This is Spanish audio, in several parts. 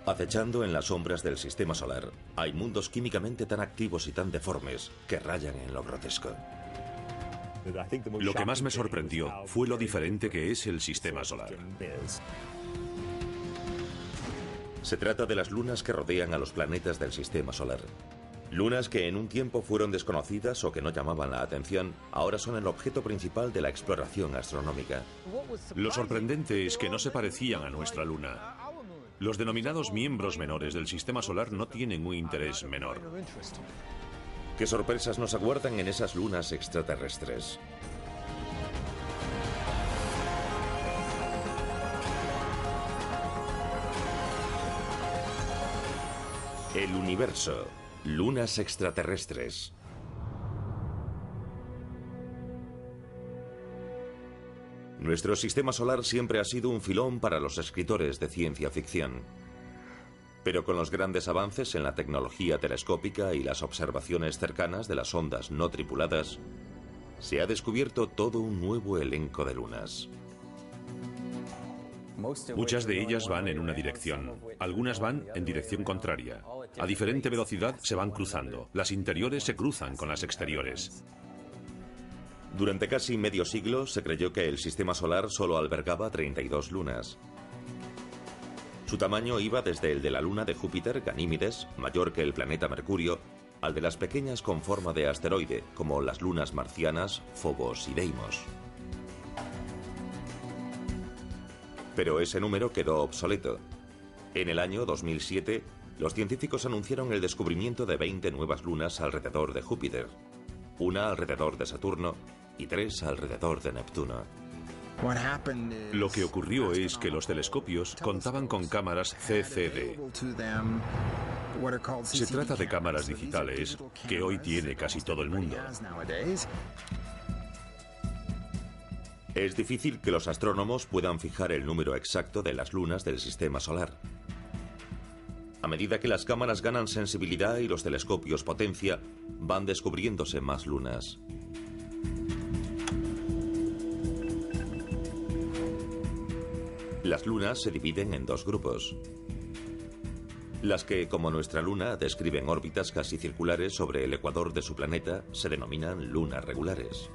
Acechando en las sombras del sistema solar, hay mundos químicamente tan activos y tan deformes que rayan en lo grotesco. Lo que más me sorprendió fue lo diferente que es el sistema solar. Se trata de las lunas que rodean a los planetas del sistema solar. Lunas que en un tiempo fueron desconocidas o que no llamaban la atención, ahora son el objeto principal de la exploración astronómica. Lo sorprendente es que no se parecían a nuestra luna. Los denominados miembros menores del sistema solar no tienen un interés menor. ¿Qué sorpresas nos aguardan en esas lunas extraterrestres? El universo. Lunas extraterrestres. Nuestro sistema solar siempre ha sido un filón para los escritores de ciencia ficción. Pero con los grandes avances en la tecnología telescópica y las observaciones cercanas de las ondas no tripuladas, se ha descubierto todo un nuevo elenco de lunas. Muchas de ellas van en una dirección, algunas van en dirección contraria. A diferente velocidad se van cruzando. Las interiores se cruzan con las exteriores. Durante casi medio siglo se creyó que el sistema solar solo albergaba 32 lunas. Su tamaño iba desde el de la luna de Júpiter, Ganímedes, mayor que el planeta Mercurio, al de las pequeñas con forma de asteroide, como las lunas marcianas, Phobos y Deimos. Pero ese número quedó obsoleto. En el año 2007, los científicos anunciaron el descubrimiento de 20 nuevas lunas alrededor de Júpiter, una alrededor de Saturno y 3 alrededor de Neptuno. Lo que ocurrió es que los telescopios contaban con cámaras CCD. Se trata de cámaras digitales que hoy tiene casi todo el mundo. Es difícil que los astrónomos puedan fijar el número exacto de las lunas del sistema solar. A medida que las cámaras ganan sensibilidad y los telescopios potencia, van descubriéndose más lunas. Las lunas se dividen en dos grupos. Las que, como nuestra luna, describen órbitas casi circulares sobre el ecuador de su planeta, se denominan lunas regulares.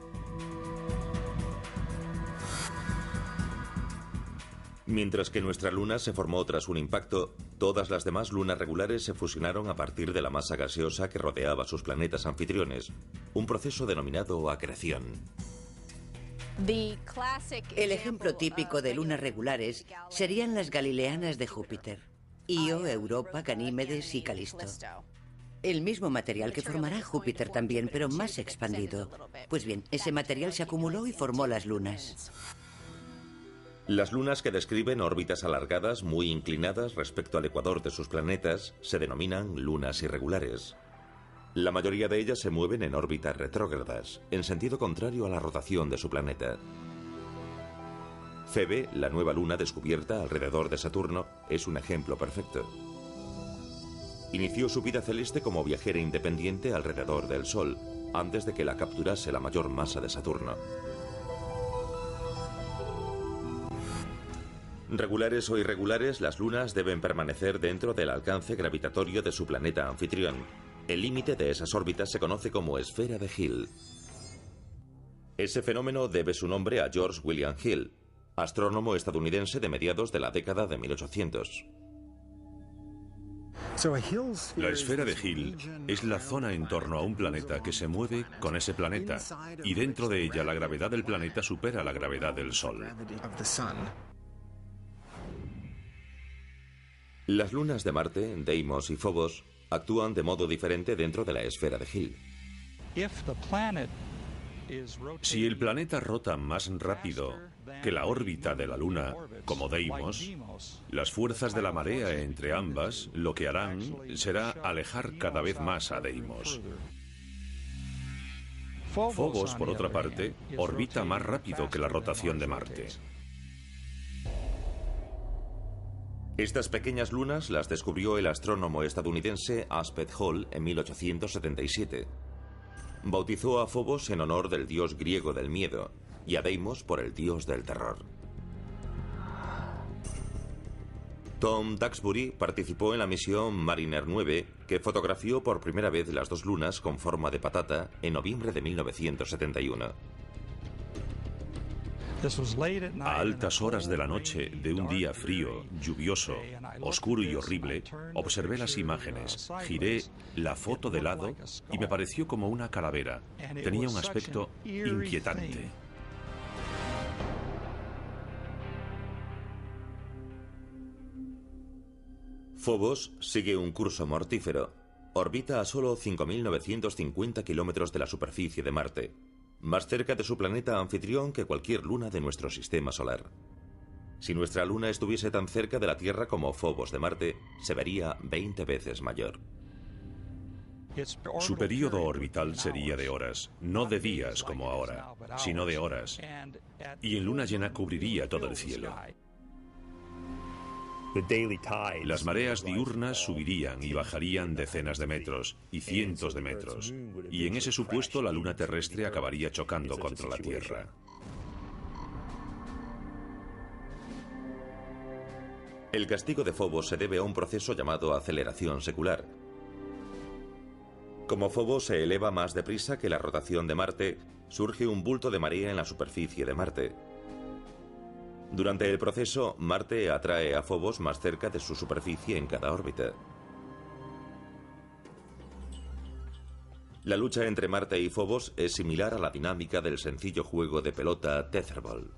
Mientras que nuestra luna se formó tras un impacto, todas las demás lunas regulares se fusionaron a partir de la masa gaseosa que rodeaba sus planetas anfitriones, un proceso denominado acreción. El ejemplo típico de lunas regulares serían las galileanas de Júpiter: Io, Europa, Ganímedes y Calisto. El mismo material que formará Júpiter también, pero más expandido. Pues bien, ese material se acumuló y formó las lunas. Las lunas que describen órbitas alargadas muy inclinadas respecto al ecuador de sus planetas se denominan lunas irregulares. La mayoría de ellas se mueven en órbitas retrógradas, en sentido contrario a la rotación de su planeta. Febe, la nueva luna descubierta alrededor de Saturno, es un ejemplo perfecto. Inició su vida celeste como viajera independiente alrededor del Sol, antes de que la capturase la mayor masa de Saturno. Regulares o irregulares, las lunas deben permanecer dentro del alcance gravitatorio de su planeta anfitrión. El límite de esas órbitas se conoce como esfera de Hill. Ese fenómeno debe su nombre a George William Hill, astrónomo estadounidense de mediados de la década de 1800. La esfera de Hill es la zona en torno a un planeta que se mueve con ese planeta, y dentro de ella la gravedad del planeta supera la gravedad del Sol. Las lunas de Marte, Deimos y Phobos, actúan de modo diferente dentro de la esfera de Hill. Si el planeta rota más rápido que la órbita de la Luna, como Deimos, las fuerzas de la marea entre ambas lo que harán será alejar cada vez más a Deimos. Phobos, por otra parte, orbita más rápido que la rotación de Marte. Estas pequeñas lunas las descubrió el astrónomo estadounidense Aspet Hall en 1877. Bautizó a Phobos en honor del dios griego del miedo y a Deimos por el dios del terror. Tom Duxbury participó en la misión Mariner 9, que fotografió por primera vez las dos lunas con forma de patata en noviembre de 1971. A altas horas de la noche de un día frío, lluvioso, oscuro y horrible, observé las imágenes, giré la foto de lado y me pareció como una calavera. Tenía un aspecto inquietante. Phobos sigue un curso mortífero. Orbita a solo 5.950 kilómetros de la superficie de Marte, más cerca de su planeta anfitrión que cualquier luna de nuestro sistema solar. Si nuestra luna estuviese tan cerca de la Tierra como Phobos de Marte, se vería 20 veces mayor. Su período orbital sería de horas, no de días como ahora, sino de horas, y en luna llena cubriría todo el cielo. Las mareas diurnas subirían y bajarían decenas de metros y cientos de metros, y en ese supuesto la luna terrestre acabaría chocando contra la Tierra. El castigo de Phobos se debe a un proceso llamado aceleración secular. Como Phobos se eleva más deprisa que la rotación de Marte, surge un bulto de marea en la superficie de Marte. Durante el proceso, Marte atrae a Phobos más cerca de su superficie en cada órbita. La lucha entre Marte y Phobos es similar a la dinámica del sencillo juego de pelota Tetherball.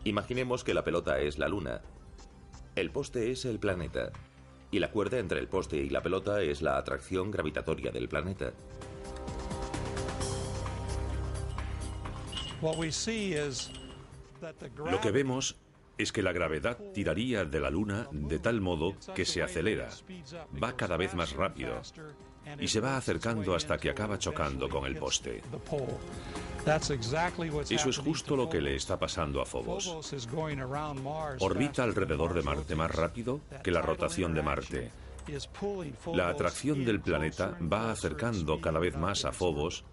Imaginemos que la pelota es la Luna, el poste es el planeta, y la cuerda entre el poste y la pelota es la atracción gravitatoria del planeta. Lo que vemos es que la gravedad tiraría de la Luna de tal modo que se acelera, va cada vez más rápido y se va acercando hasta que acaba chocando con el poste. Eso es justo lo que le está pasando a Phobos. Orbita alrededor de Marte más rápido que la rotación de Marte. La atracción del planeta va acercando cada vez más a Phobos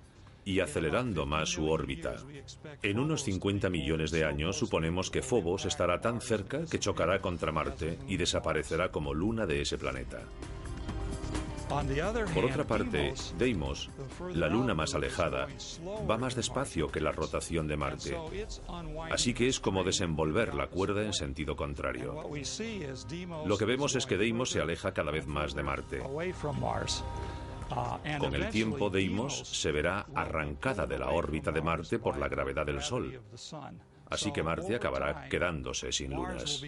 y acelerando más su órbita. En unos 50 millones de años suponemos que Phobos estará tan cerca que chocará contra Marte y desaparecerá como luna de ese planeta. Por otra parte, Deimos, la luna más alejada, va más despacio que la rotación de Marte, así que es como desenvolver la cuerda en sentido contrario. Lo que vemos es que Deimos se aleja cada vez más de Marte. Con el tiempo, Deimos se verá arrancada de la órbita de Marte por la gravedad del Sol, así que Marte acabará quedándose sin lunas.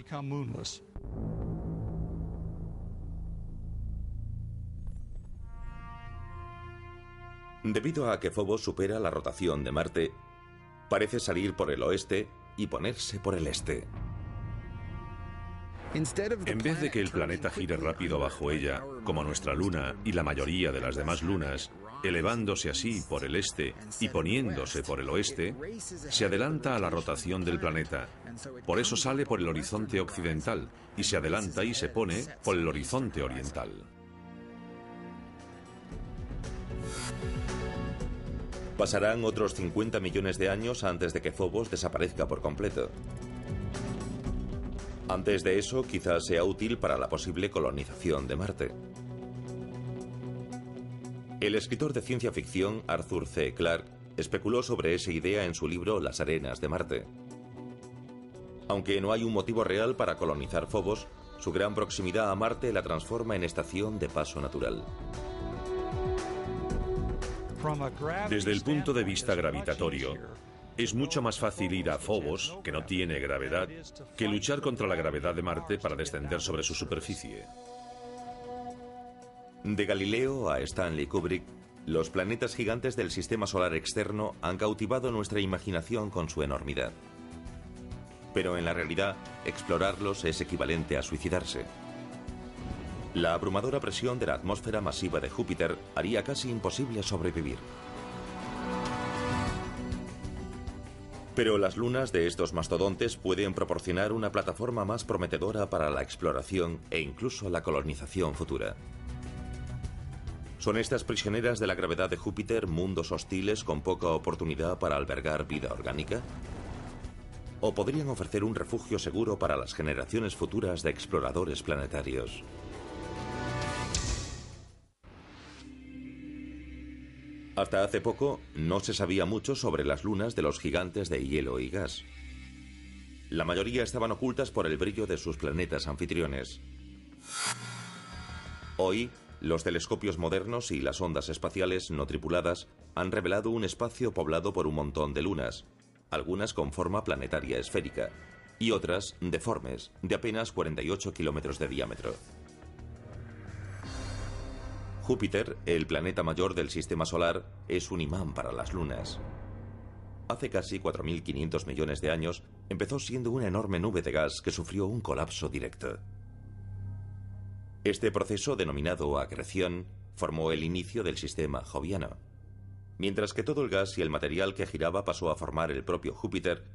Debido a que Phobos supera la rotación de Marte, parece salir por el oeste y ponerse por el este. En vez de que el planeta gire rápido bajo ella, como nuestra luna y la mayoría de las demás lunas, elevándose así por el este y poniéndose por el oeste, se adelanta a la rotación del planeta. Por eso sale por el horizonte occidental y se adelanta y se pone por el horizonte oriental. Pasarán otros 50 millones de años antes de que Phobos desaparezca por completo. Antes de eso, quizás sea útil para la posible colonización de Marte. El escritor de ciencia ficción Arthur C. Clarke especuló sobre esa idea en su libro Las arenas de Marte. Aunque no hay un motivo real para colonizar Phobos, su gran proximidad a Marte la transforma en estación de paso natural. Desde el punto de vista gravitatorio, es mucho más fácil ir a Phobos, que no tiene gravedad, que luchar contra la gravedad de Marte para descender sobre su superficie. De Galileo a Stanley Kubrick, los planetas gigantes del sistema solar externo han cautivado nuestra imaginación con su enormidad. Pero en la realidad, explorarlos es equivalente a suicidarse. La abrumadora presión de la atmósfera masiva de Júpiter haría casi imposible sobrevivir. Pero las lunas de estos mastodontes pueden proporcionar una plataforma más prometedora para la exploración e incluso la colonización futura. ¿Son estas prisioneras de la gravedad de Júpiter mundos hostiles con poca oportunidad para albergar vida orgánica? o podrían ofrecer un refugio seguro para las generaciones futuras de exploradores planetarios. Hasta hace poco no se sabía mucho sobre las lunas de los gigantes de hielo y gas. La mayoría estaban ocultas por el brillo de sus planetas anfitriones. Hoy, los telescopios modernos y las ondas espaciales no tripuladas han revelado un espacio poblado por un montón de lunas, algunas con forma planetaria esférica y otras deformes, de apenas 48 kilómetros de diámetro. Júpiter, el planeta mayor del sistema solar, es un imán para las lunas. Hace casi 4.500 millones de años empezó siendo una enorme nube de gas que sufrió un colapso directo. Este proceso, denominado acreción, formó el inicio del sistema joviano. Mientras que todo el gas y el material que giraba pasó a formar el propio Júpiter,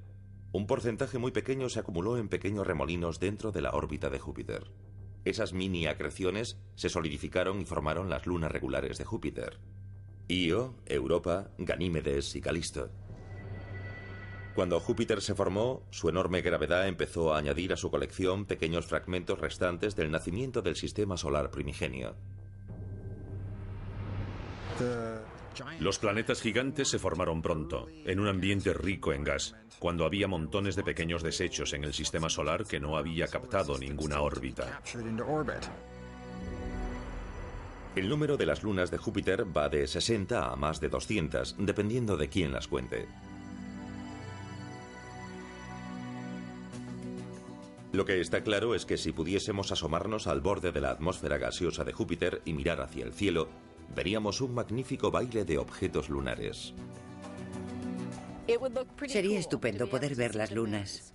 un porcentaje muy pequeño se acumuló en pequeños remolinos dentro de la órbita de Júpiter. Esas mini acreciones se solidificaron y formaron las lunas regulares de Júpiter: Io, Europa, Ganímedes y Calisto. Cuando Júpiter se formó, su enorme gravedad empezó a añadir a su colección pequeños fragmentos restantes del nacimiento del sistema solar primigenio. Los planetas gigantes se formaron pronto, en un ambiente rico en gas, cuando había montones de pequeños desechos en el sistema solar que no había captado ninguna órbita. El número de las lunas de Júpiter va de 60 a más de 200, dependiendo de quién las cuente. Lo que está claro es que si pudiésemos asomarnos al borde de la atmósfera gaseosa de Júpiter y mirar hacia el cielo, veríamos un magnífico baile de objetos lunares. Sería estupendo poder ver las lunas.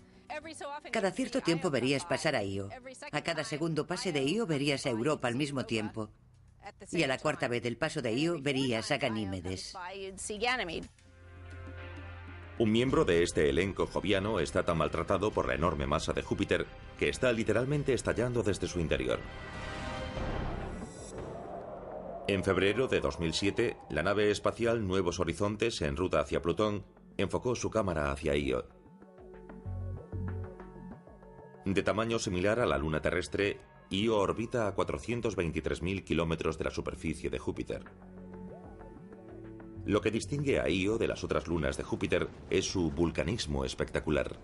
Cada cierto tiempo verías pasar a Io. A cada segundo pase de Io verías a Europa al mismo tiempo. Y a la cuarta vez del paso de Io verías a Ganímedes. Un miembro de este elenco joviano está tan maltratado por la enorme masa de Júpiter que está literalmente estallando desde su interior. En febrero de 2007, la nave espacial Nuevos Horizontes, en ruta hacia Plutón, enfocó su cámara hacia Io. De tamaño similar a la luna terrestre, Io orbita a 423.000 kilómetros de la superficie de Júpiter. Lo que distingue a Io de las otras lunas de Júpiter es su vulcanismo espectacular.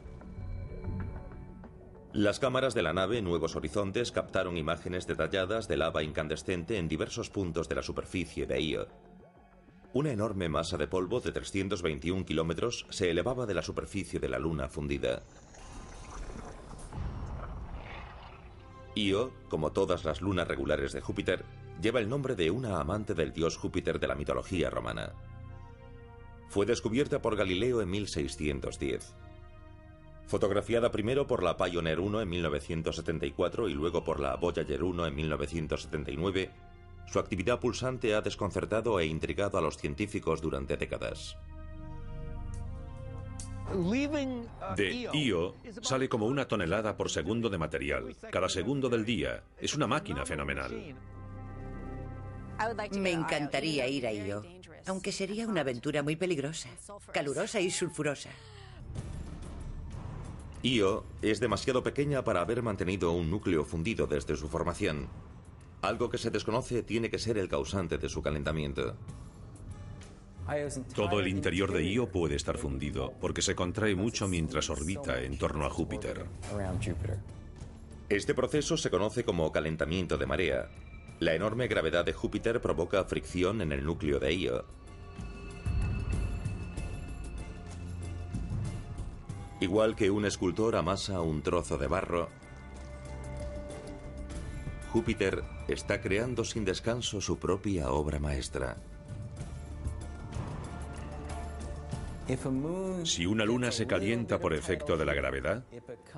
Las cámaras de la nave Nuevos Horizontes captaron imágenes detalladas de lava incandescente en diversos puntos de la superficie de Io. Una enorme masa de polvo de 321 kilómetros se elevaba de la superficie de la luna fundida. Io, como todas las lunas regulares de Júpiter, lleva el nombre de una amante del dios Júpiter de la mitología romana. Fue descubierta por Galileo en 1610. Fotografiada primero por la Pioneer 1 en 1974 y luego por la Voyager 1 en 1979, su actividad pulsante ha desconcertado e intrigado a los científicos durante décadas. De Io sale como 1 tonelada por segundo de material, cada segundo del día. Es una máquina fenomenal. Me encantaría ir a Io, aunque sería una aventura muy peligrosa, calurosa y sulfurosa. Io es demasiado pequeña para haber mantenido un núcleo fundido desde su formación. Algo que se desconoce tiene que ser el causante de su calentamiento. Todo el interior de Io puede estar fundido, porque se contrae mucho mientras orbita en torno a Júpiter. Este proceso se conoce como calentamiento de marea. La enorme gravedad de Júpiter provoca fricción en el núcleo de Io. Igual que un escultor amasa un trozo de barro, Júpiter está creando sin descanso su propia obra maestra. Si una luna se calienta por efecto de la gravedad,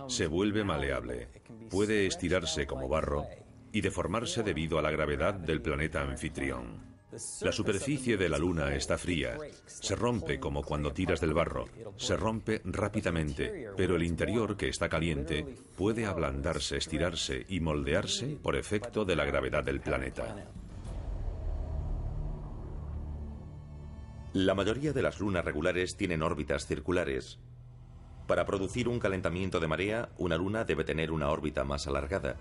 se vuelve maleable, puede estirarse como barro y deformarse debido a la gravedad del planeta anfitrión. La superficie de la luna está fría, se rompe como cuando tiras del barro, se rompe rápidamente, pero el interior, que está caliente, puede ablandarse, estirarse y moldearse por efecto de la gravedad del planeta. La mayoría de las lunas regulares tienen órbitas circulares. Para producir un calentamiento de marea, una luna debe tener una órbita más alargada,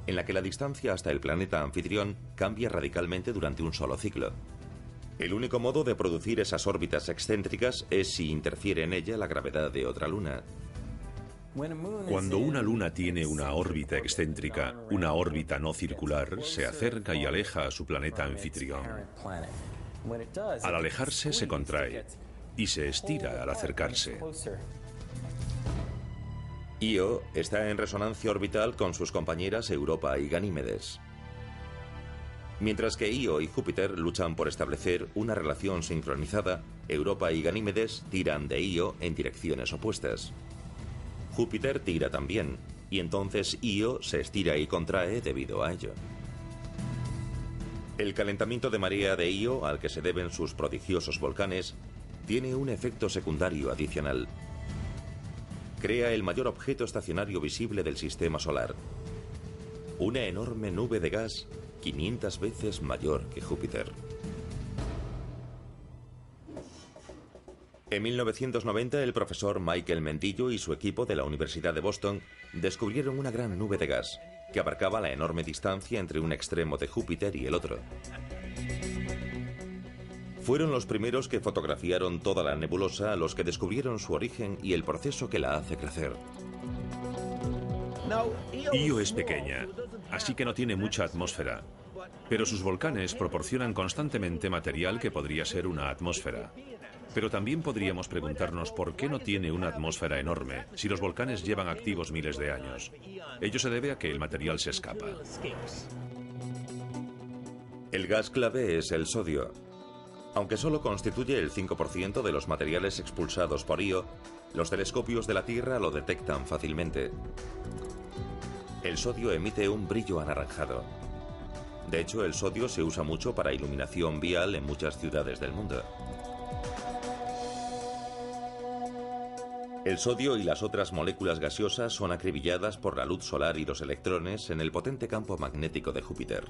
en la que la distancia hasta el planeta anfitrión cambia radicalmente durante un solo ciclo. El único modo de producir esas órbitas excéntricas es si interfiere en ella la gravedad de otra luna. Cuando una luna tiene una órbita excéntrica, una órbita no circular, se acerca y aleja a su planeta anfitrión. Al alejarse se contrae y se estira al acercarse. Io está en resonancia orbital con sus compañeras Europa y Ganímedes, mientras que Io y Júpiter luchan por establecer una relación sincronizada. Europa y Ganímedes tiran de Io en direcciones opuestas. Júpiter tira también, y entonces Io se estira y contrae debido a ello. El calentamiento de marea de Io, al que se deben sus prodigiosos volcanes, tiene un efecto secundario adicional. Crea el mayor objeto estacionario visible del sistema solar. Una enorme nube de gas 500 veces mayor que Júpiter. En 1990, el profesor Michael Mendillo y su equipo de la Universidad de Boston descubrieron una gran nube de gas que abarcaba la enorme distancia entre un extremo de Júpiter y el otro. Fueron los primeros que fotografiaron toda la nebulosa, los que descubrieron su origen y el proceso que la hace crecer. Io es pequeña, así que no tiene mucha atmósfera, pero sus volcanes proporcionan constantemente material que podría ser una atmósfera. Pero también podríamos preguntarnos por qué no tiene una atmósfera enorme si los volcanes llevan activos miles de años. Ello se debe a que el material se escapa. El gas clave es el sodio. Aunque solo constituye el 5% de los materiales expulsados por Io, los telescopios de la Tierra lo detectan fácilmente. El sodio emite un brillo anaranjado. De hecho, el sodio se usa mucho para iluminación vial en muchas ciudades del mundo. El sodio y las otras moléculas gaseosas son acribilladas por la luz solar y los electrones en el potente campo magnético de Júpiter.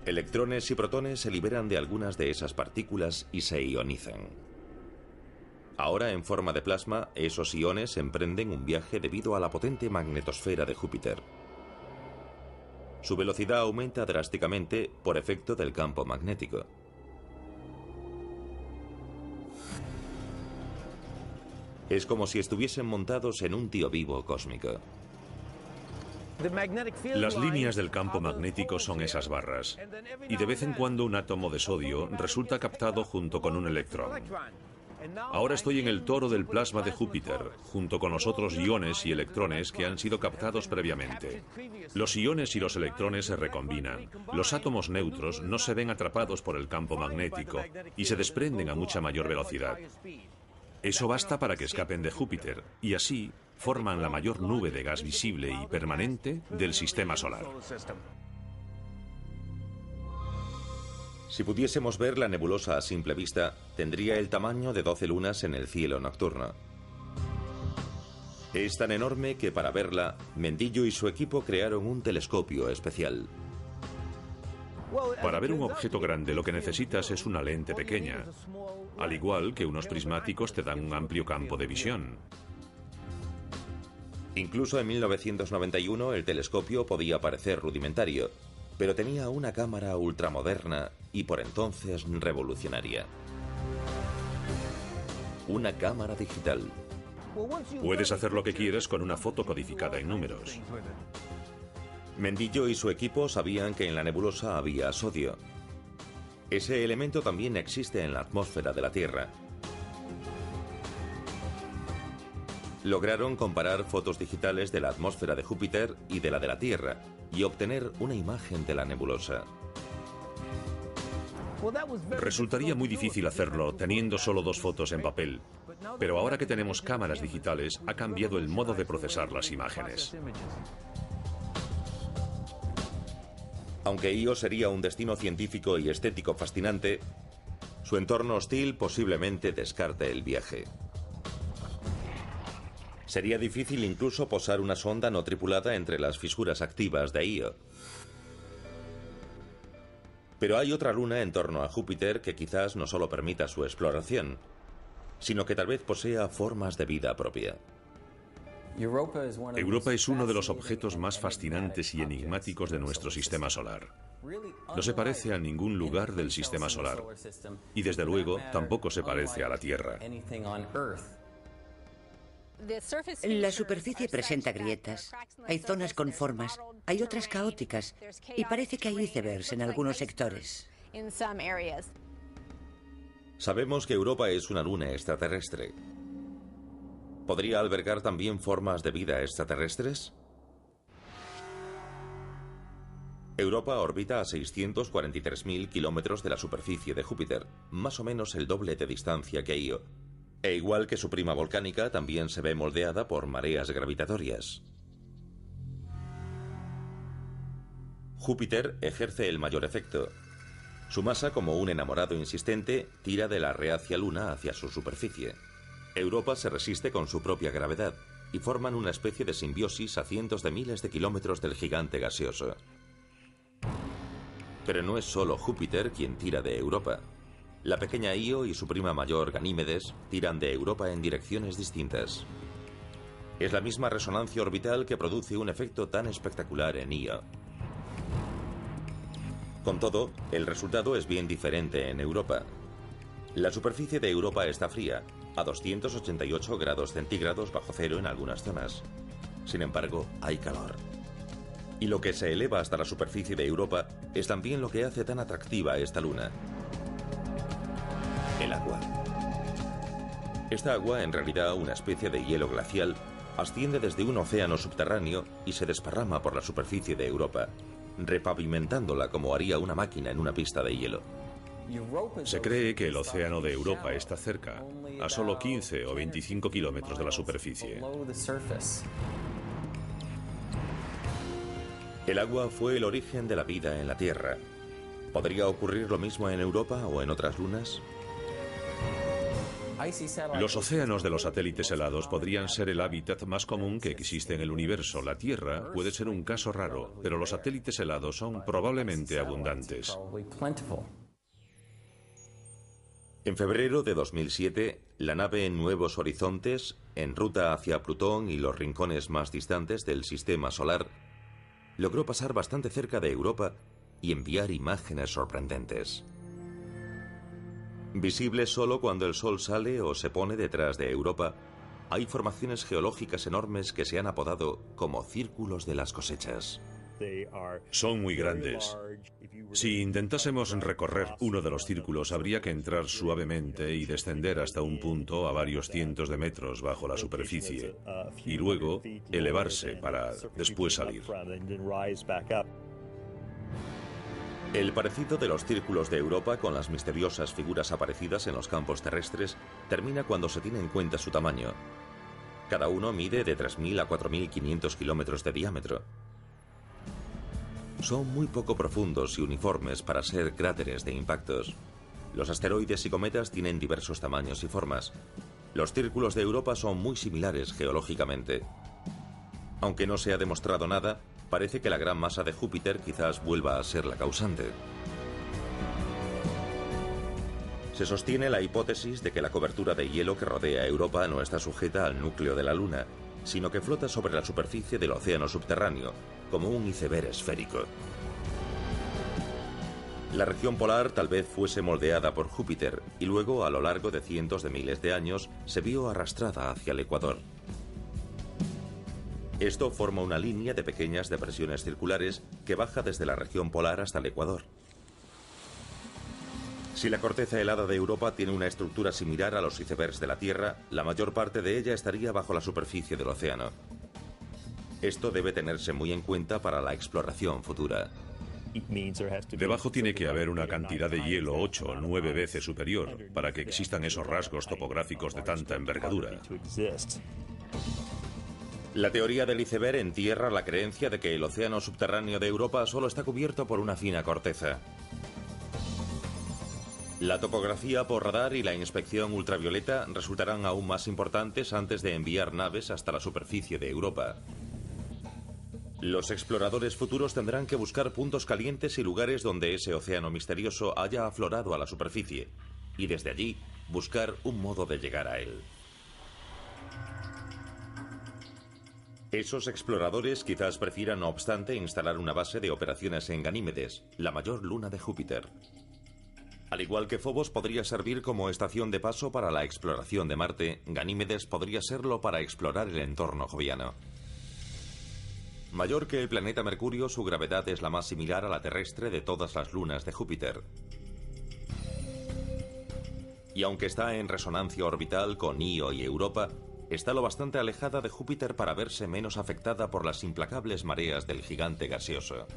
Electrones y protones se liberan de algunas de esas partículas y se ionizan. Ahora, en forma de plasma, esos iones emprenden un viaje debido a la potente magnetosfera de Júpiter. Su velocidad aumenta drásticamente por efecto del campo magnético. Es como si estuviesen montados en un tío vivo cósmico. Las líneas del campo magnético son esas barras, y de vez en cuando un átomo de sodio resulta captado junto con un electrón. Ahora estoy en el toro del plasma de Júpiter, junto con los otros iones y electrones que han sido captados previamente. Los iones y los electrones se recombinan. Los átomos neutros no se ven atrapados por el campo magnético y se desprenden a mucha mayor velocidad. Eso basta para que escapen de Júpiter, y así forman la mayor nube de gas visible y permanente del sistema solar. Si pudiésemos ver la nebulosa a simple vista, tendría el tamaño de 12 lunas en el cielo nocturno. Es tan enorme que para verla, Mendillo y su equipo crearon un telescopio especial. Para ver un objeto grande lo que necesitas es una lente pequeña, al igual que unos prismáticos te dan un amplio campo de visión. Incluso en 1991 el telescopio podía parecer rudimentario, pero tenía una cámara ultramoderna y por entonces revolucionaria. Una cámara digital. Puedes hacer lo que quieras con una foto codificada en números. Mendillo y su equipo sabían que en la nebulosa había sodio. Ese elemento también existe en la atmósfera de la Tierra. Lograron comparar fotos digitales de la atmósfera de Júpiter y de la Tierra y obtener una imagen de la nebulosa. Resultaría muy difícil hacerlo teniendo solo 2 fotos en papel, pero ahora que tenemos cámaras digitales ha cambiado el modo de procesar las imágenes. Aunque Io sería un destino científico y estético fascinante, su entorno hostil posiblemente descarte el viaje. Sería difícil incluso posar una sonda no tripulada entre las fisuras activas de Io. Pero hay otra luna en torno a Júpiter que quizás no solo permita su exploración, sino que tal vez posea formas de vida propia. Europa es uno de los objetos más fascinantes y enigmáticos de nuestro sistema solar. No se parece a ningún lugar del sistema solar y desde luego tampoco se parece a la Tierra. La superficie presenta grietas, hay zonas con formas, hay otras caóticas y parece que hay icebergs en algunos sectores. Sabemos que Europa es una luna extraterrestre. ¿Podría albergar también formas de vida extraterrestres? Europa orbita a 643.000 kilómetros de la superficie de Júpiter, más o menos el doble de distancia que Io. E igual que su prima volcánica, también se ve moldeada por mareas gravitatorias. Júpiter ejerce el mayor efecto. Su masa, como un enamorado insistente, tira de la reacia luna hacia su superficie. Europa se resiste con su propia gravedad y forman una especie de simbiosis a cientos de miles de kilómetros del gigante gaseoso. Pero no es solo Júpiter quien tira de Europa. La pequeña Io y su prima mayor Ganímedes tiran de Europa en direcciones distintas. Es la misma resonancia orbital que produce un efecto tan espectacular en Io. Con todo, el resultado es bien diferente en Europa. La superficie de Europa está fría, a 288 grados centígrados bajo cero en algunas zonas. Sin embargo, hay calor. Y lo que se eleva hasta la superficie de Europa es también lo que hace tan atractiva esta luna. El agua. Esta agua, en realidad una especie de hielo glacial, asciende desde un océano subterráneo y se desparrama por la superficie de Europa, repavimentándola como haría una máquina en una pista de hielo. Se cree que el océano de Europa está cerca, a solo 15 o 25 kilómetros de la superficie. El agua fue el origen de la vida en la Tierra. ¿Podría ocurrir lo mismo en Europa o en otras lunas? Los océanos de los satélites helados podrían ser el hábitat más común que existe en el universo. La Tierra puede ser un caso raro, pero los satélites helados son probablemente abundantes. En febrero de 2007, la nave Nuevos Horizontes, en ruta hacia Plutón y los rincones más distantes del sistema solar, logró pasar bastante cerca de Europa y enviar imágenes sorprendentes. Visibles solo cuando el Sol sale o se pone detrás de Europa, hay formaciones geológicas enormes que se han apodado como círculos de las cosechas. Son muy grandes. Si intentásemos recorrer uno de los círculos, habría que entrar suavemente y descender hasta un punto a varios cientos de metros bajo la superficie, y luego elevarse para después salir. El parecido de los círculos de Europa con las misteriosas figuras aparecidas en los campos terrestres termina cuando se tiene en cuenta su tamaño. Cada uno mide de 3.000 a 4.500 kilómetros de diámetro. Son muy poco profundos y uniformes para ser cráteres de impactos. Los asteroides y cometas tienen diversos tamaños y formas. Los círculos de Europa son muy similares geológicamente. Aunque no se ha demostrado nada, parece que la gran masa de Júpiter quizás vuelva a ser la causante. Se sostiene la hipótesis de que la cobertura de hielo que rodea Europa no está sujeta al núcleo de la Luna, sino que flota sobre la superficie del océano subterráneo, como un iceberg esférico. La región polar tal vez fuese moldeada por Júpiter y luego, a lo largo de cientos de miles de años, se vio arrastrada hacia el ecuador. Esto forma una línea de pequeñas depresiones circulares que baja desde la región polar hasta el ecuador. Si la corteza helada de Europa tiene una estructura similar a los icebergs de la Tierra, la mayor parte de ella estaría bajo la superficie del océano. Esto debe tenerse muy en cuenta para la exploración futura. Debajo tiene que haber una cantidad de hielo 8 o 9 veces superior para que existan esos rasgos topográficos de tanta envergadura. La teoría del iceberg entierra la creencia de que el océano subterráneo de Europa solo está cubierto por una fina corteza. La topografía por radar y la inspección ultravioleta resultarán aún más importantes antes de enviar naves hasta la superficie de Europa. Los exploradores futuros tendrán que buscar puntos calientes y lugares donde ese océano misterioso haya aflorado a la superficie, y desde allí buscar un modo de llegar a él. Esos exploradores quizás prefieran, no obstante, instalar una base de operaciones en Ganímedes, la mayor luna de Júpiter. Al igual que Phobos podría servir como estación de paso para la exploración de Marte, Ganímedes podría serlo para explorar el entorno joviano. Mayor que el planeta Mercurio, su gravedad es la más similar a la terrestre de todas las lunas de Júpiter. Y aunque está en resonancia orbital con Io y Europa, está lo bastante alejada de Júpiter para verse menos afectada por las implacables mareas del gigante gaseoso.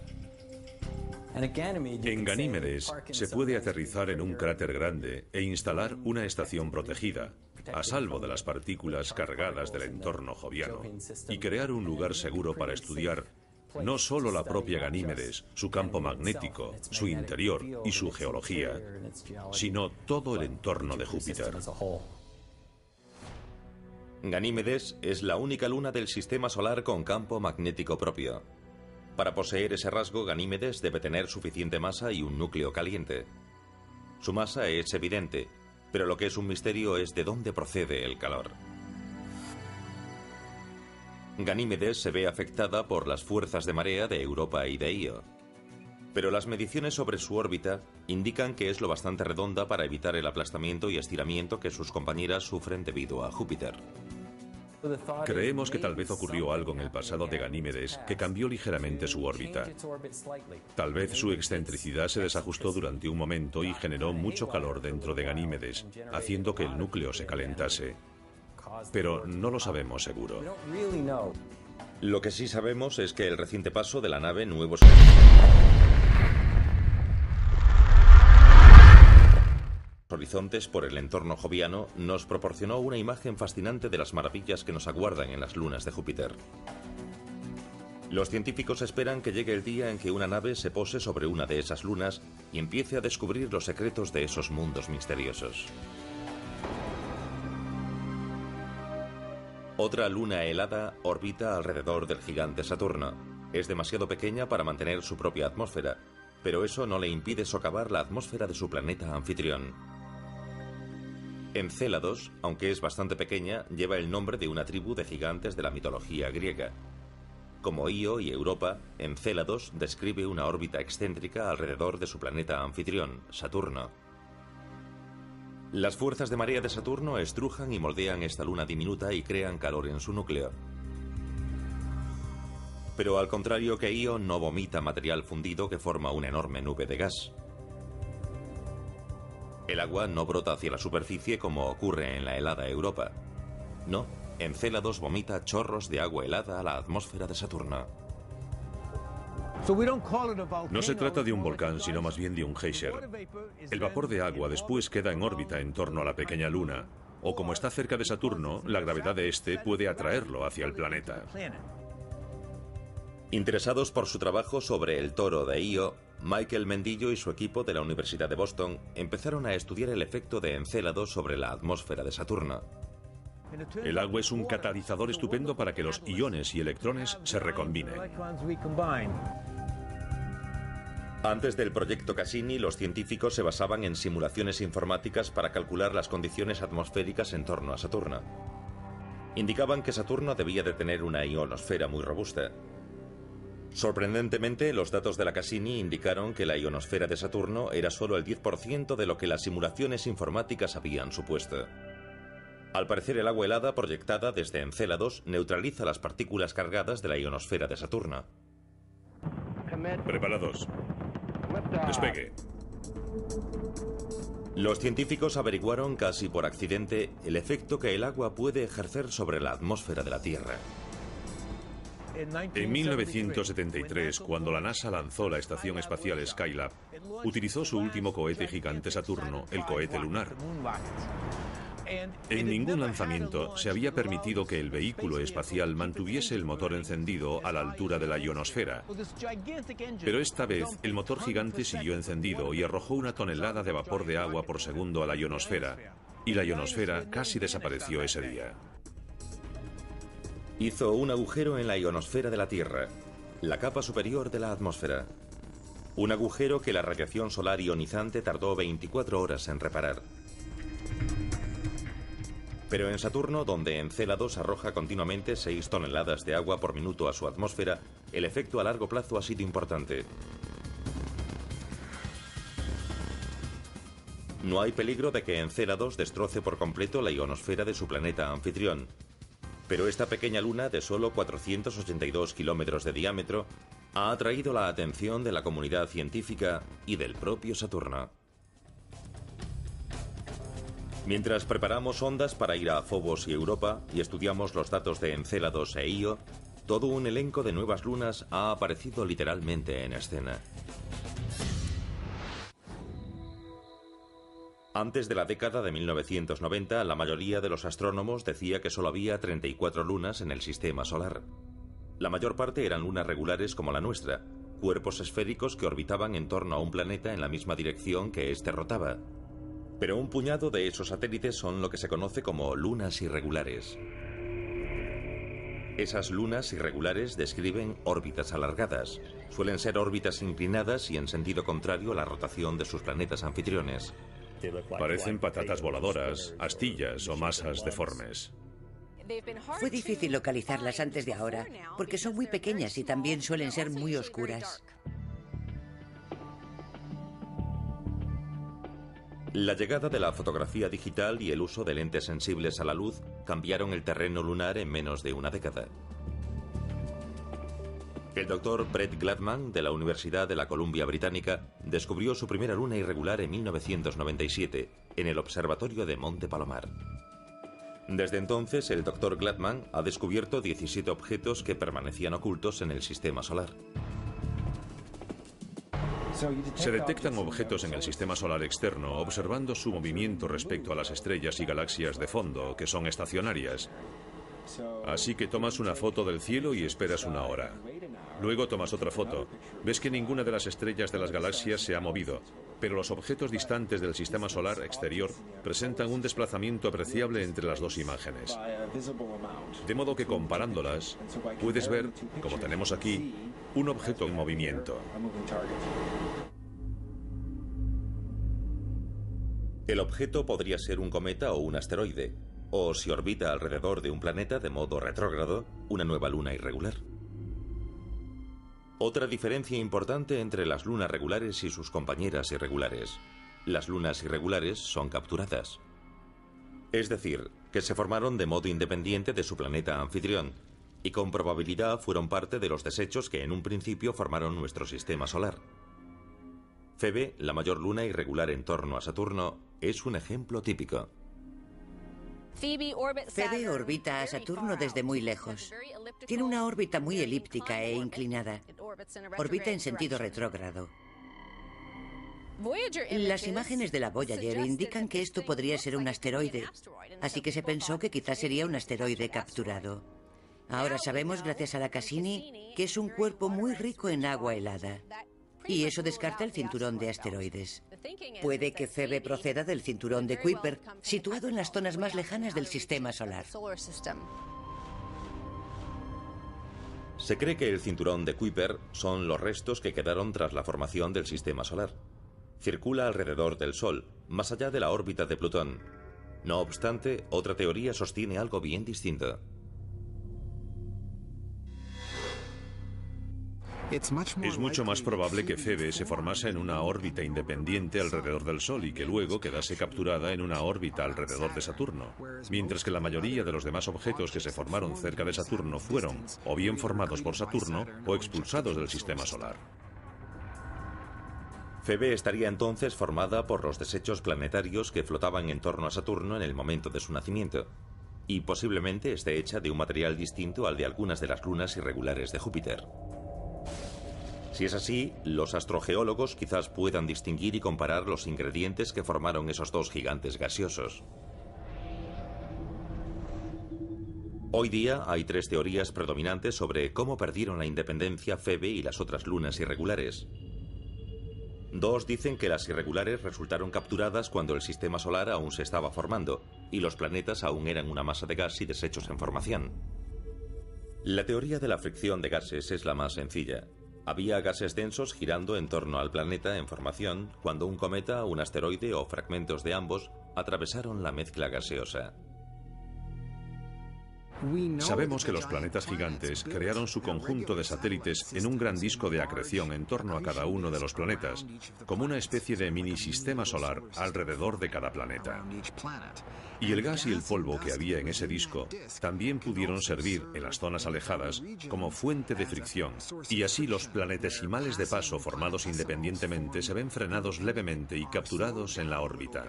En Ganímedes se puede aterrizar en un cráter grande e instalar una estación protegida, a salvo de las partículas cargadas del entorno joviano, y crear un lugar seguro para estudiar no solo la propia Ganímedes, su campo magnético, su interior y su geología, sino todo el entorno de Júpiter. Ganímedes es la única luna del sistema solar con campo magnético propio. Para poseer ese rasgo, Ganímedes debe tener suficiente masa y un núcleo caliente. Su masa es evidente, pero lo que es un misterio es de dónde procede el calor. Ganímedes se ve afectada por las fuerzas de marea de Europa y de Io. Pero las mediciones sobre su órbita indican que es lo bastante redonda para evitar el aplastamiento y estiramiento que sus compañeras sufren debido a Júpiter. Creemos que tal vez ocurrió algo en el pasado de Ganímedes que cambió ligeramente su órbita. Tal vez su excentricidad se desajustó durante un momento y generó mucho calor dentro de Ganímedes, haciendo que el núcleo se calentase. Pero no lo sabemos seguro. Lo que sí sabemos es que el reciente paso de la nave Nuevos Horizontes por el entorno joviano nos proporcionó una imagen fascinante de las maravillas que nos aguardan en las lunas de Júpiter. Los científicos esperan que llegue el día en que una nave se pose sobre una de esas lunas y empiece a descubrir los secretos de esos mundos misteriosos. Otra luna helada orbita alrededor del gigante Saturno. Es demasiado pequeña para mantener su propia atmósfera, pero eso no le impide socavar la atmósfera de su planeta anfitrión. Encélados, aunque es bastante pequeña, lleva el nombre de una tribu de gigantes de la mitología griega. Como Io y Europa, Encélados describe una órbita excéntrica alrededor de su planeta anfitrión, Saturno. Las fuerzas de marea de Saturno estrujan y moldean esta luna diminuta y crean calor en su núcleo. Pero al contrario que Io, no vomita material fundido que forma una enorme nube de gas. El agua no brota hacia la superficie como ocurre en la helada Europa. No, Encélados vomita chorros de agua helada a la atmósfera de Saturno. No se trata de un volcán, sino más bien de un geyser. El vapor de agua después queda en órbita en torno a la pequeña luna, o como está cerca de Saturno, la gravedad de este puede atraerlo hacia el planeta. Interesados por su trabajo sobre el toro de Io, Michael Mendillo y su equipo de la Universidad de Boston empezaron a estudiar el efecto de Encélados sobre la atmósfera de Saturno. El agua es un catalizador estupendo para que los iones y electrones se recombinen. Antes del proyecto Cassini, los científicos se basaban en simulaciones informáticas para calcular las condiciones atmosféricas en torno a Saturno. Indicaban que Saturno debía de tener una ionosfera muy robusta. Sorprendentemente, los datos de la Cassini indicaron que la ionosfera de Saturno era solo el 10% de lo que las simulaciones informáticas habían supuesto. Al parecer, el agua helada proyectada desde Encélados neutraliza las partículas cargadas de la ionosfera de Saturno. Preparados. Despegue. Los científicos averiguaron casi por accidente el efecto que el agua puede ejercer sobre la atmósfera de la Tierra. En 1973, cuando la NASA lanzó la estación espacial Skylab, utilizó su último cohete gigante Saturno, el cohete lunar. En ningún lanzamiento se había permitido que el vehículo espacial mantuviese el motor encendido a la altura de la ionosfera. Pero esta vez el motor gigante siguió encendido y arrojó una tonelada de vapor de agua por segundo a la ionosfera, y la ionosfera casi desapareció ese día. Hizo un agujero en la ionosfera de la Tierra, la capa superior de la atmósfera. Un agujero que la radiación solar ionizante tardó 24 horas en reparar. Pero en Saturno, donde Encélados arroja continuamente 6 toneladas de agua por minuto a su atmósfera, el efecto a largo plazo ha sido importante. No hay peligro de que Encélados destroce por completo la ionosfera de su planeta anfitrión. Pero esta pequeña luna de solo 482 kilómetros de diámetro ha atraído la atención de la comunidad científica y del propio Saturno. Mientras preparamos ondas para ir a Phobos y Europa y estudiamos los datos de Encélados e Io, todo un elenco de nuevas lunas ha aparecido literalmente en escena. Antes de la década de 1990, la mayoría de los astrónomos decía que solo había 34 lunas en el sistema solar. La mayor parte eran lunas regulares como la nuestra, cuerpos esféricos que orbitaban en torno a un planeta en la misma dirección que éste rotaba. Pero un puñado de esos satélites son lo que se conoce como lunas irregulares. Esas lunas irregulares describen órbitas alargadas. Suelen ser órbitas inclinadas y en sentido contrario a la rotación de sus planetas anfitriones. Parecen patatas voladoras, astillas o masas deformes. Fue difícil localizarlas antes de ahora, porque son muy pequeñas y también suelen ser muy oscuras. La llegada de la fotografía digital y el uso de lentes sensibles a la luz cambiaron el terreno lunar en menos de una década. El doctor Brett Gladman, de la Universidad de la Columbia Británica, descubrió su primera luna irregular en 1997, en el observatorio de Monte Palomar. Desde entonces, el doctor Gladman ha descubierto 17 objetos que permanecían ocultos en el sistema solar. Se detectan objetos en el sistema solar externo observando su movimiento respecto a las estrellas y galaxias de fondo, que son estacionarias. Así que tomas una foto del cielo y esperas una hora. Luego tomas otra foto. Ves que ninguna de las estrellas de las galaxias se ha movido, pero los objetos distantes del sistema solar exterior presentan un desplazamiento apreciable entre las dos imágenes. De modo que comparándolas, puedes ver, como tenemos aquí, un objeto en movimiento. El objeto podría ser un cometa o un asteroide, o si orbita alrededor de un planeta de modo retrógrado, una nueva luna irregular. Otra diferencia importante entre las lunas regulares y sus compañeras irregulares. Las lunas irregulares son capturadas. Es decir, que se formaron de modo independiente de su planeta anfitrión, y con probabilidad fueron parte de los desechos que en un principio formaron nuestro sistema solar. Febe, la mayor luna irregular en torno a Saturno, es un ejemplo típico. Febe orbita a Saturno desde muy lejos. Tiene una órbita muy elíptica e inclinada. Orbita en sentido retrógrado. Las imágenes de la Voyager indican que esto podría ser un asteroide, así que se pensó que quizás sería un asteroide capturado. Ahora sabemos, gracias a la Cassini, que es un cuerpo muy rico en agua helada. Y eso descarta el cinturón de asteroides. Puede que Febe proceda del cinturón de Kuiper, situado en las zonas más lejanas del sistema solar. Se cree que el cinturón de Kuiper son los restos que quedaron tras la formación del sistema solar. Circula alrededor del Sol, más allá de la órbita de Plutón. No obstante, otra teoría sostiene algo bien distinto. Es mucho más probable que Febe se formase en una órbita independiente alrededor del Sol y que luego quedase capturada en una órbita alrededor de Saturno, mientras que la mayoría de los demás objetos que se formaron cerca de Saturno fueron o bien formados por Saturno o expulsados del sistema solar. Febe estaría entonces formada por los desechos planetarios que flotaban en torno a Saturno en el momento de su nacimiento, y posiblemente esté hecha de un material distinto al de algunas de las lunas irregulares de Júpiter. Si es así, los astrogeólogos quizás puedan distinguir y comparar los ingredientes que formaron esos dos gigantes gaseosos. Hoy día hay tres teorías predominantes sobre cómo perdieron la independencia Febe y las otras lunas irregulares. Dos dicen que las irregulares resultaron capturadas cuando el sistema solar aún se estaba formando y los planetas aún eran una masa de gas y desechos en formación. La teoría de la fricción de gases es la más sencilla. Había gases densos girando en torno al planeta en formación cuando un cometa, un asteroide o fragmentos de ambos atravesaron la mezcla gaseosa. Sabemos que los planetas gigantes crearon su conjunto de satélites en un gran disco de acreción en torno a cada uno de los planetas, como una especie de mini sistema solar alrededor de cada planeta. Y el gas y el polvo que había en ese disco también pudieron servir en las zonas alejadas como fuente de fricción, y así los planetesimales de paso formados independientemente se ven frenados levemente y capturados en la órbita.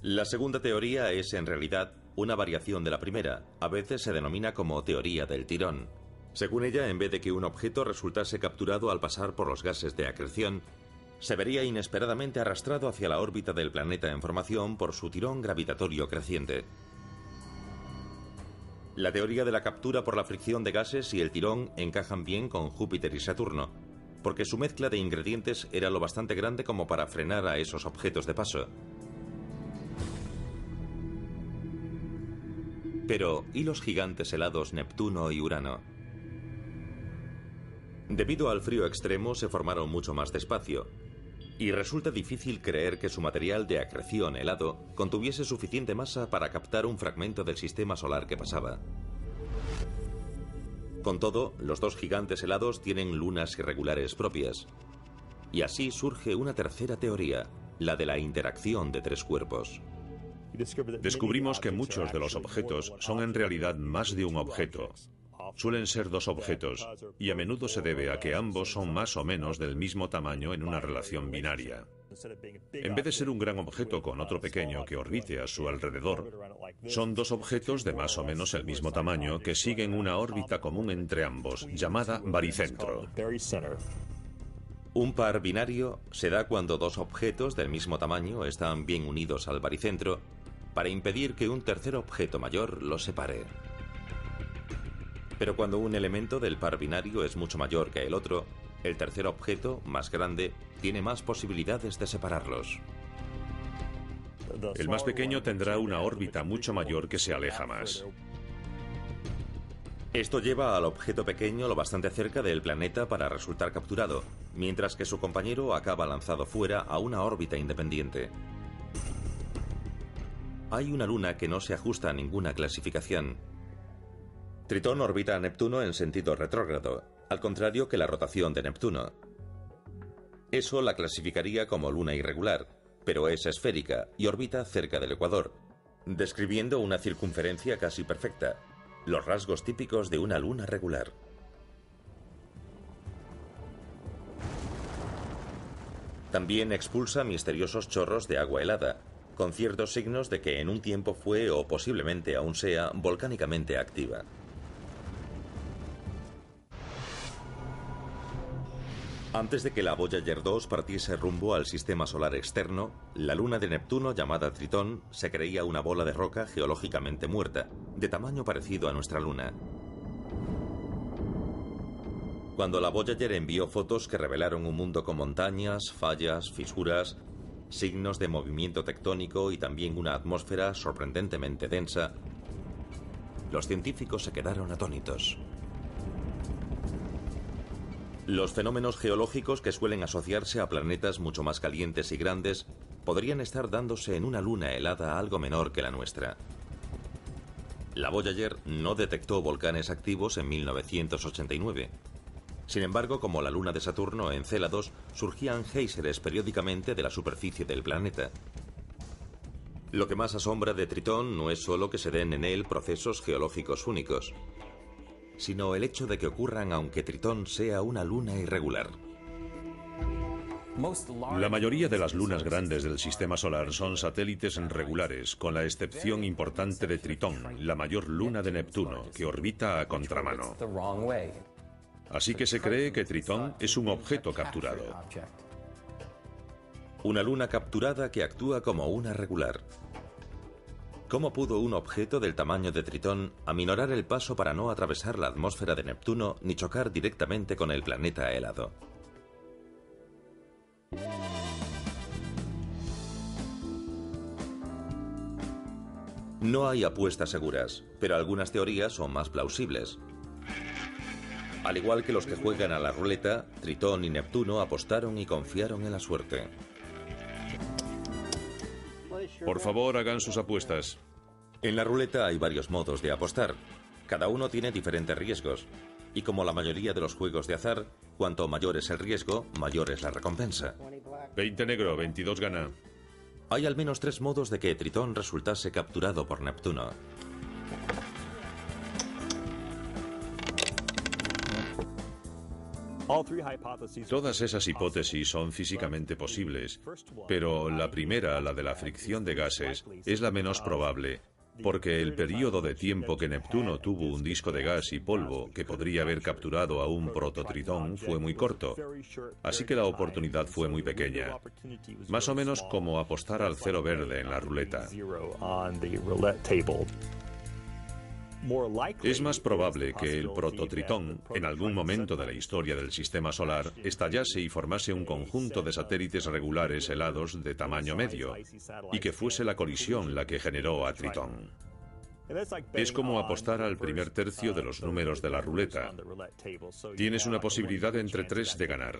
La segunda teoría es en realidad una variación de la primera. A veces se denomina como teoría del tirón. Según ella, en vez de que un objeto resultase capturado al pasar por los gases de acreción, se vería inesperadamente arrastrado hacia la órbita del planeta en formación por su tirón gravitatorio creciente. La teoría de la captura por la fricción de gases y el tirón encajan bien con Júpiter y Saturno, porque su mezcla de ingredientes era lo bastante grande como para frenar a esos objetos de paso. Pero, ¿y los gigantes helados Neptuno y Urano? Debido al frío extremo se formaron mucho más despacio, y resulta difícil creer que su material de acreción helado contuviese suficiente masa para captar un fragmento del sistema solar que pasaba. Con todo, los dos gigantes helados tienen lunas irregulares propias. Y así surge una tercera teoría, la de la interacción de tres cuerpos. Descubrimos que muchos de los objetos son en realidad más de un objeto. Suelen ser dos objetos, y a menudo se debe a que ambos son más o menos del mismo tamaño en una relación binaria. En vez de ser un gran objeto con otro pequeño que orbite a su alrededor, son dos objetos de más o menos el mismo tamaño que siguen una órbita común entre ambos, llamada baricentro. Un par binario se da cuando dos objetos del mismo tamaño están bien unidos al baricentro para impedir que un tercer objeto mayor los separe. Pero cuando un elemento del par binario es mucho mayor que el otro, el tercer objeto, más grande, tiene más posibilidades de separarlos. El más pequeño tendrá una órbita mucho mayor que se aleja más. Esto lleva al objeto pequeño lo bastante cerca del planeta para resultar capturado, mientras que su compañero acaba lanzado fuera a una órbita independiente. Hay una luna que no se ajusta a ninguna clasificación. Tritón orbita a Neptuno en sentido retrógrado, al contrario que la rotación de Neptuno. Eso la clasificaría como luna irregular, pero es esférica y orbita cerca del ecuador, describiendo una circunferencia casi perfecta, los rasgos típicos de una luna regular. También expulsa misteriosos chorros de agua helada, con ciertos signos de que en un tiempo fue o posiblemente aún sea volcánicamente activa. Antes de que la Voyager 2 partiese rumbo al sistema solar externo, la luna de Neptuno, llamada Tritón, se creía una bola de roca geológicamente muerta, de tamaño parecido a nuestra luna. Cuando la Voyager envió fotos que revelaron un mundo con montañas, fallas, fisuras, signos de movimiento tectónico y también una atmósfera sorprendentemente densa, los científicos se quedaron atónitos. Los fenómenos geológicos que suelen asociarse a planetas mucho más calientes y grandes podrían estar dándose en una luna helada algo menor que la nuestra. La Voyager no detectó volcanes activos en 1989. Sin embargo, como la luna de Saturno, Encélados, surgían géiseres periódicamente de la superficie del planeta. Lo que más asombra de Tritón no es solo que se den en él procesos geológicos únicos, sino el hecho de que ocurran aunque Tritón sea una luna irregular. La mayoría de las lunas grandes del sistema solar son satélites regulares, con la excepción importante de Tritón, la mayor luna de Neptuno, que orbita a contramano. Así que se cree que Tritón es un objeto capturado. Una luna capturada que actúa como una regular. ¿Cómo pudo un objeto del tamaño de Tritón aminorar el paso para no atravesar la atmósfera de Neptuno ni chocar directamente con el planeta helado? No hay apuestas seguras, pero algunas teorías son más plausibles. Al igual que los que juegan a la ruleta, Tritón y Neptuno apostaron y confiaron en la suerte. Por favor, hagan sus apuestas. En la ruleta hay varios modos de apostar. Cada uno tiene diferentes riesgos. Y como la mayoría de los juegos de azar, cuanto mayor es el riesgo, mayor es la recompensa. 20 negro, 22 gana. Hay al menos 3 modos de que Tritón resultase capturado por Neptuno. Todas esas hipótesis son físicamente posibles, pero la primera, la de la fricción de gases, es la menos probable, porque el periodo de tiempo que Neptuno tuvo un disco de gas y polvo que podría haber capturado a un prototritón fue muy corto, así que la oportunidad fue muy pequeña, más o menos como apostar al cero verde en la ruleta. Es más probable que el prototritón, en algún momento de la historia del sistema solar, estallase y formase un conjunto de satélites regulares helados de tamaño medio, y que fuese la colisión la que generó a Tritón. Es como apostar al primer tercio de los números de la ruleta. Tienes una posibilidad entre 3 de ganar.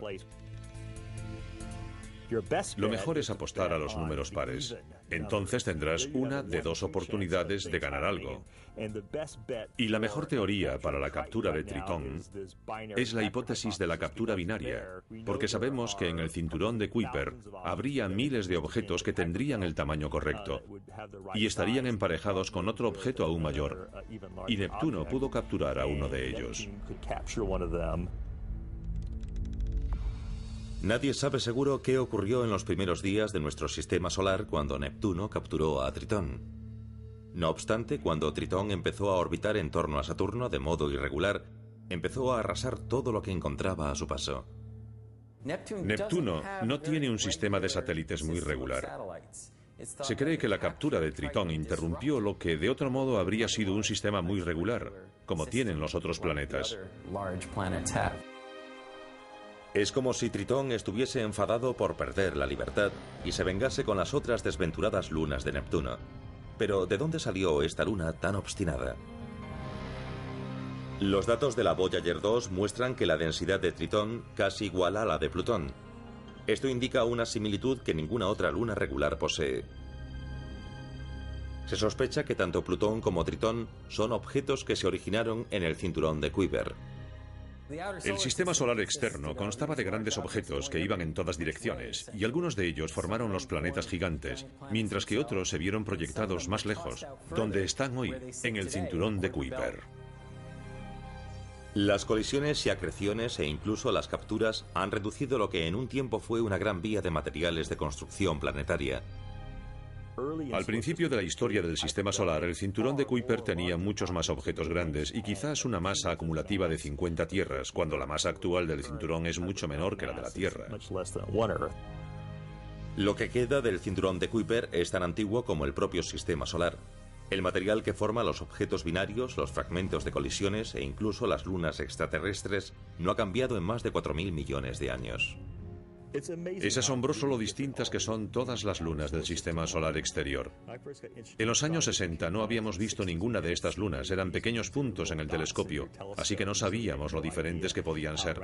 Lo mejor es apostar a los números pares. Entonces tendrás una de 2 oportunidades de ganar algo. Y la mejor teoría para la captura de Tritón es la hipótesis de la captura binaria, porque sabemos que en el cinturón de Kuiper habría miles de objetos que tendrían el tamaño correcto y estarían emparejados con otro objeto aún mayor. Y Neptuno pudo capturar a uno de ellos. Nadie sabe seguro qué ocurrió en los primeros días de nuestro sistema solar cuando Neptuno capturó a Tritón. No obstante, cuando Tritón empezó a orbitar en torno a Saturno de modo irregular, empezó a arrasar todo lo que encontraba a su paso. Neptuno no tiene un sistema de satélites muy regular. Se cree que la captura de Tritón interrumpió lo que de otro modo habría sido un sistema muy regular, como tienen los otros planetas. Es como si Tritón estuviese enfadado por perder la libertad y se vengase con las otras desventuradas lunas de Neptuno. Pero ¿de dónde salió esta luna tan obstinada? Los datos de la Voyager 2 muestran que la densidad de Tritón casi iguala a la de Plutón. Esto indica una similitud que ninguna otra luna regular posee. Se sospecha que tanto Plutón como Tritón son objetos que se originaron en el cinturón de Kuiper. El sistema solar externo constaba de grandes objetos que iban en todas direcciones, y algunos de ellos formaron los planetas gigantes, mientras que otros se vieron proyectados más lejos, donde están hoy, en el cinturón de Kuiper. Las colisiones y acreciones e incluso las capturas han reducido lo que en un tiempo fue una gran vía de materiales de construcción planetaria. Al principio de la historia del sistema solar, el cinturón de Kuiper tenía muchos más objetos grandes y quizás una masa acumulativa de 50 tierras, cuando la masa actual del cinturón es mucho menor que la de la Tierra. Lo que queda del cinturón de Kuiper es tan antiguo como el propio sistema solar. El material que forma los objetos binarios, los fragmentos de colisiones e incluso las lunas extraterrestres no ha cambiado en más de 4.000 millones de años. Es asombroso lo distintas que son todas las lunas del sistema solar exterior. En los años 60 no habíamos visto ninguna de estas lunas, eran pequeños puntos en el telescopio, así que no sabíamos lo diferentes que podían ser.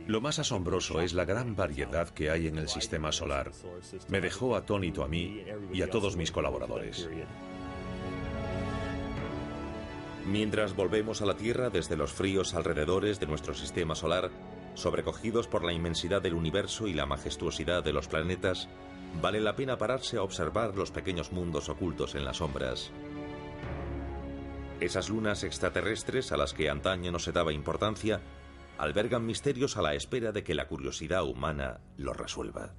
Lo más asombroso es la gran variedad que hay en el sistema solar. Me dejó atónito a mí y a todos mis colaboradores. Mientras volvemos a la Tierra desde los fríos alrededores de nuestro sistema solar, sobrecogidos por la inmensidad del universo y la majestuosidad de los planetas, vale la pena pararse a observar los pequeños mundos ocultos en las sombras. Esas lunas extraterrestres a las que antaño no se daba importancia, albergan misterios a la espera de que la curiosidad humana los resuelva.